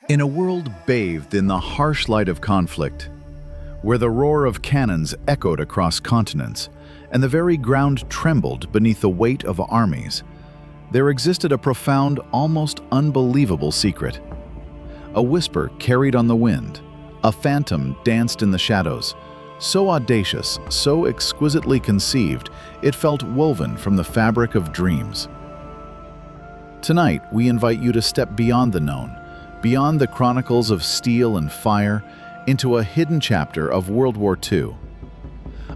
In a world bathed in the harsh light of conflict, where the roar of cannons echoed across continents and the very ground trembled beneath the weight of armies, there existed a profound, almost unbelievable secret. A whisper carried on the wind, a phantom danced in the shadows, so audacious, so exquisitely conceived, it felt woven from the fabric of dreams. Tonight, we invite you to step beyond the known, beyond the chronicles of steel and fire, into a hidden chapter of World War II.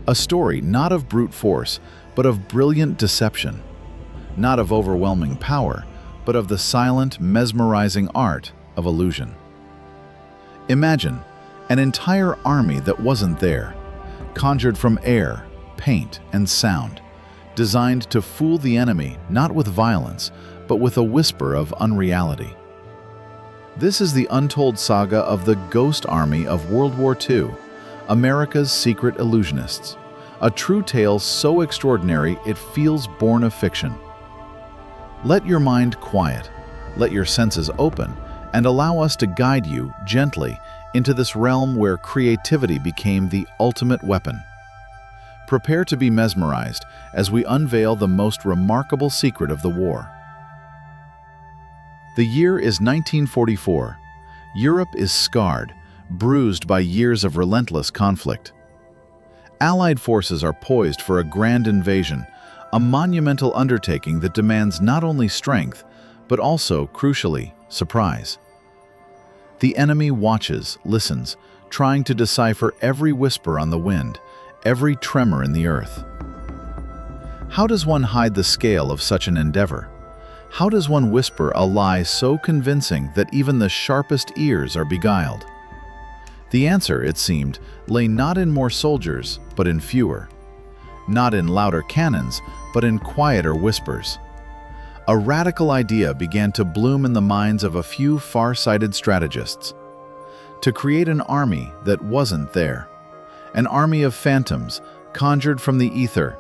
A story not of brute force, but of brilliant deception. Not of overwhelming power, but of the silent, mesmerizing art of illusion. Imagine an entire army that wasn't there, conjured from air, paint, and sound, designed to fool the enemy not with violence, but with a whisper of unreality. This is the untold saga of the Ghost Army of World War II, America's secret illusionists. A true tale so extraordinary it feels born of fiction. Let your mind quiet, let your senses open, and allow us to guide you gently into this realm where creativity became the ultimate weapon. Prepare to be mesmerized as we unveil the most remarkable secret of the war. The year is 1944. Europe is scarred, bruised by years of relentless conflict. Allied forces are poised for a grand invasion, a monumental undertaking that demands not only strength, but also, crucially, surprise. The enemy watches, listens, trying to decipher every whisper on the wind, every tremor in the earth. How does one hide the scale of such an endeavor? How does one whisper a lie so convincing that even the sharpest ears are beguiled? The answer, it seemed, lay not in more soldiers, but in fewer. Not in louder cannons, but in quieter whispers. A radical idea began to bloom in the minds of a few far-sighted strategists. To create an army that wasn't there. An army of phantoms, conjured from the ether,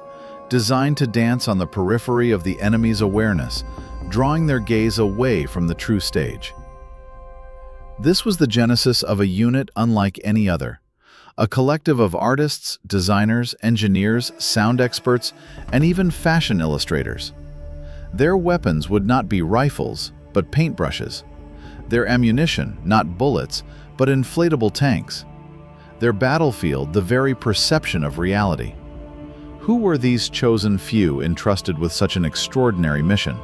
designed to dance on the periphery of the enemy's awareness, drawing their gaze away from the true stage. This was the genesis of a unit unlike any other. A collective of artists, designers, engineers, sound experts, and even fashion illustrators. Their weapons would not be rifles, but paintbrushes. Their ammunition, not bullets, but inflatable tanks. Their battlefield, the very perception of reality. Who were these chosen few entrusted with such an extraordinary mission?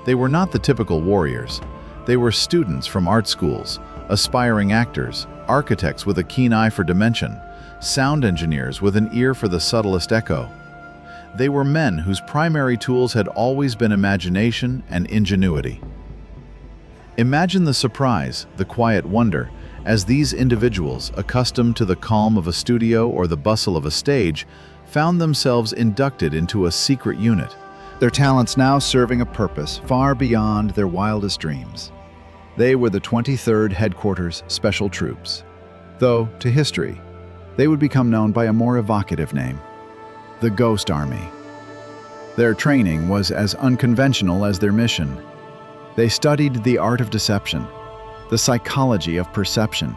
They were not the typical warriors. They were students from art schools, aspiring actors, architects with a keen eye for dimension, sound engineers with an ear for the subtlest echo. They were men whose primary tools had always been imagination and ingenuity. Imagine the surprise, the quiet wonder, as these individuals, accustomed to the calm of a studio or the bustle of a stage, found themselves inducted into a secret unit. Their talents now serving a purpose far beyond their wildest dreams. They were the 23rd Headquarters Special Troops, though, to history, they would become known by a more evocative name, the Ghost Army. Their training was as unconventional as their mission. They studied the art of deception, the psychology of perception,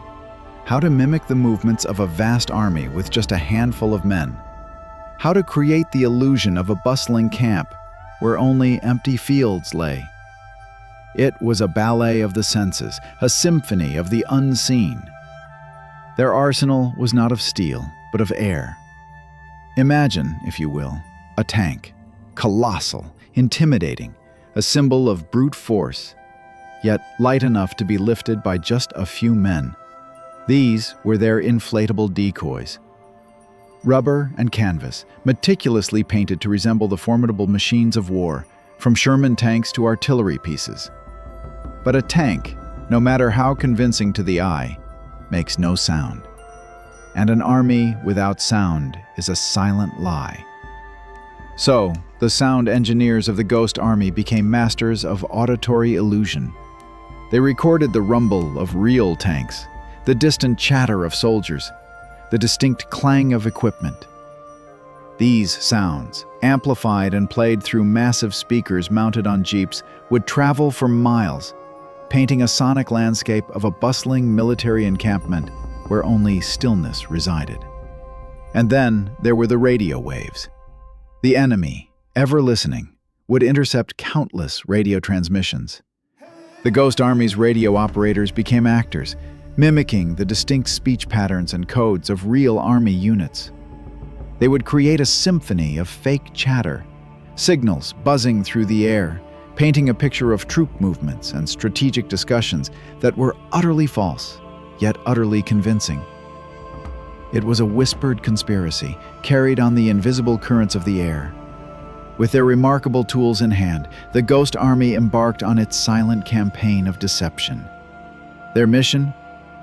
how to mimic the movements of a vast army with just a handful of men, how to create the illusion of a bustling camp where only empty fields lay. It was a ballet of the senses, a symphony of the unseen. Their arsenal was not of steel, but of air. Imagine, if you will, a tank, colossal, intimidating, a symbol of brute force, yet light enough to be lifted by just a few men. These were their inflatable decoys. Rubber and canvas, meticulously painted to resemble the formidable machines of war, from Sherman tanks to artillery pieces. But a tank, no matter how convincing to the eye, makes no sound. And an army without sound is a silent lie. So, the sound engineers of the Ghost Army became masters of auditory illusion. They recorded the rumble of real tanks, the distant chatter of soldiers, the distinct clang of equipment. These sounds, amplified and played through massive speakers mounted on jeeps, would travel for miles, painting a sonic landscape of a bustling military encampment where only stillness resided. And then there were the radio waves. The enemy, ever listening, would intercept countless radio transmissions. The Ghost Army's radio operators became actors, mimicking the distinct speech patterns and codes of real Army units. They would create a symphony of fake chatter, signals buzzing through the air, painting a picture of troop movements and strategic discussions that were utterly false, yet utterly convincing. It was a whispered conspiracy, carried on the invisible currents of the air. With their remarkable tools in hand, the Ghost Army embarked on its silent campaign of deception. Their mission?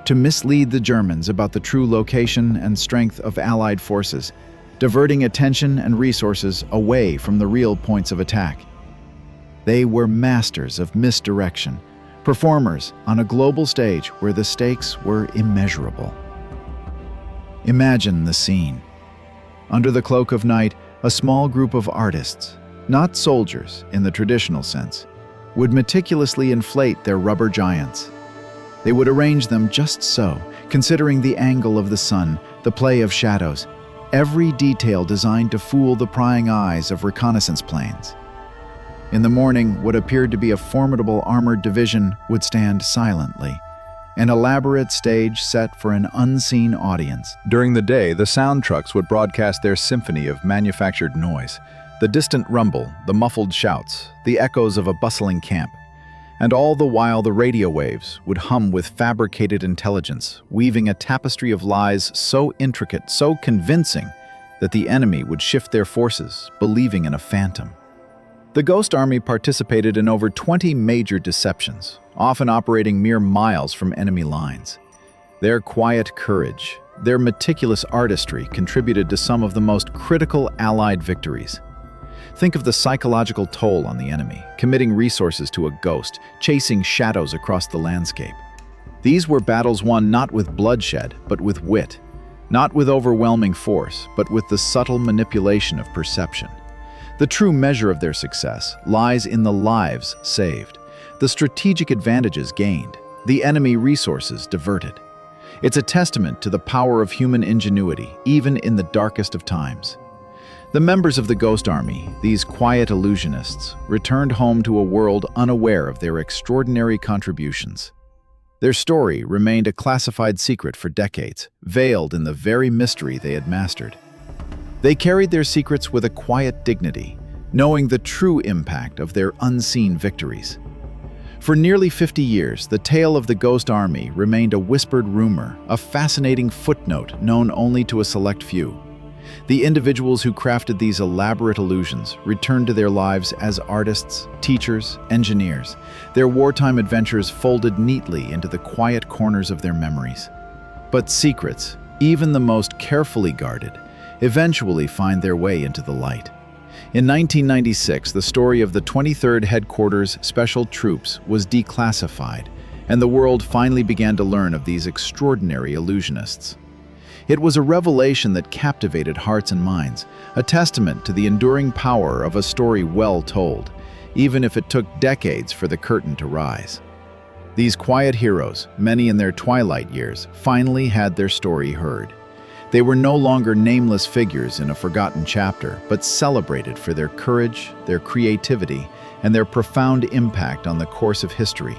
To mislead the Germans about the true location and strength of Allied forces, diverting attention and resources away from the real points of attack. They were masters of misdirection, performers on a global stage where the stakes were immeasurable. Imagine the scene. Under the cloak of night, a small group of artists, not soldiers in the traditional sense, would meticulously inflate their rubber giants. They would arrange them just so, considering the angle of the sun, the play of shadows, every detail designed to fool the prying eyes of reconnaissance planes. In the morning, what appeared to be a formidable armored division would stand silently, an elaborate stage set for an unseen audience. During the day, the sound trucks would broadcast their symphony of manufactured noise, the distant rumble, the muffled shouts, the echoes of a bustling camp. And all the while the radio waves would hum with fabricated intelligence, weaving a tapestry of lies so intricate, so convincing, that the enemy would shift their forces, believing in a phantom. The Ghost Army participated in over 20 major deceptions, often operating mere miles from enemy lines. Their quiet courage, their meticulous artistry contributed to some of the most critical Allied victories. Think of the psychological toll on the enemy, committing resources to a ghost, chasing shadows across the landscape. These were battles won not with bloodshed, but with wit, not with overwhelming force, but with the subtle manipulation of perception. The true measure of their success lies in the lives saved, the strategic advantages gained, the enemy resources diverted. It's a testament to the power of human ingenuity, even in the darkest of times. The members of the Ghost Army, these quiet illusionists, returned home to a world unaware of their extraordinary contributions. Their story remained a classified secret for decades, veiled in the very mystery they had mastered. They carried their secrets with a quiet dignity, knowing the true impact of their unseen victories. For nearly 50 years, the tale of the Ghost Army remained a whispered rumor, a fascinating footnote known only to a select few. The individuals who crafted these elaborate illusions returned to their lives as artists, teachers, engineers, their wartime adventures folded neatly into the quiet corners of their memories. But secrets, even the most carefully guarded, eventually find their way into the light. In 1996, the story of the 23rd Headquarters Special Troops was declassified, and the world finally began to learn of these extraordinary illusionists. It was a revelation that captivated hearts and minds, a testament to the enduring power of a story well told, even if it took decades for the curtain to rise. These quiet heroes, many in their twilight years, finally had their story heard. They were no longer nameless figures in a forgotten chapter, but celebrated for their courage, their creativity, and their profound impact on the course of history.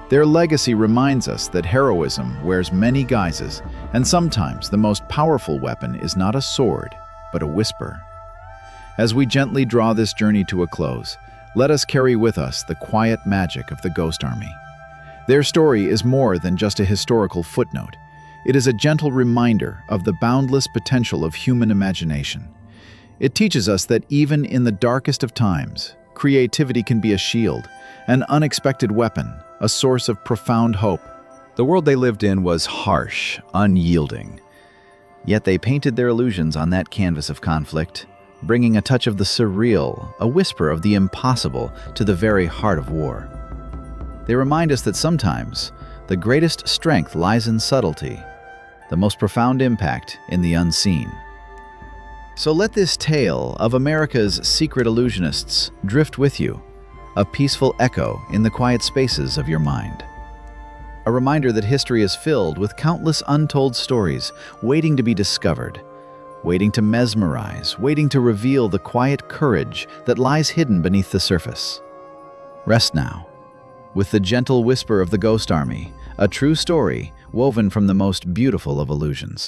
Their legacy reminds us that heroism wears many guises, and sometimes the most powerful weapon is not a sword, but a whisper. As we gently draw this journey to a close, let us carry with us the quiet magic of the Ghost Army. Their story is more than just a historical footnote. It is a gentle reminder of the boundless potential of human imagination. It teaches us that even in the darkest of times, creativity can be a shield, an unexpected weapon, a source of profound hope. The world they lived in was harsh, unyielding. Yet they painted their illusions on that canvas of conflict, bringing a touch of the surreal, a whisper of the impossible to the very heart of war. They remind us that sometimes the greatest strength lies in subtlety, the most profound impact in the unseen. So let this tale of America's secret illusionists drift with you. a peaceful echo in the quiet spaces of your mind. A reminder that history is filled with countless untold stories waiting to be discovered, waiting to mesmerize, waiting to reveal the quiet courage that lies hidden beneath the surface. Rest now, with the gentle whisper of the ghost army, a true story woven from the most beautiful of illusions.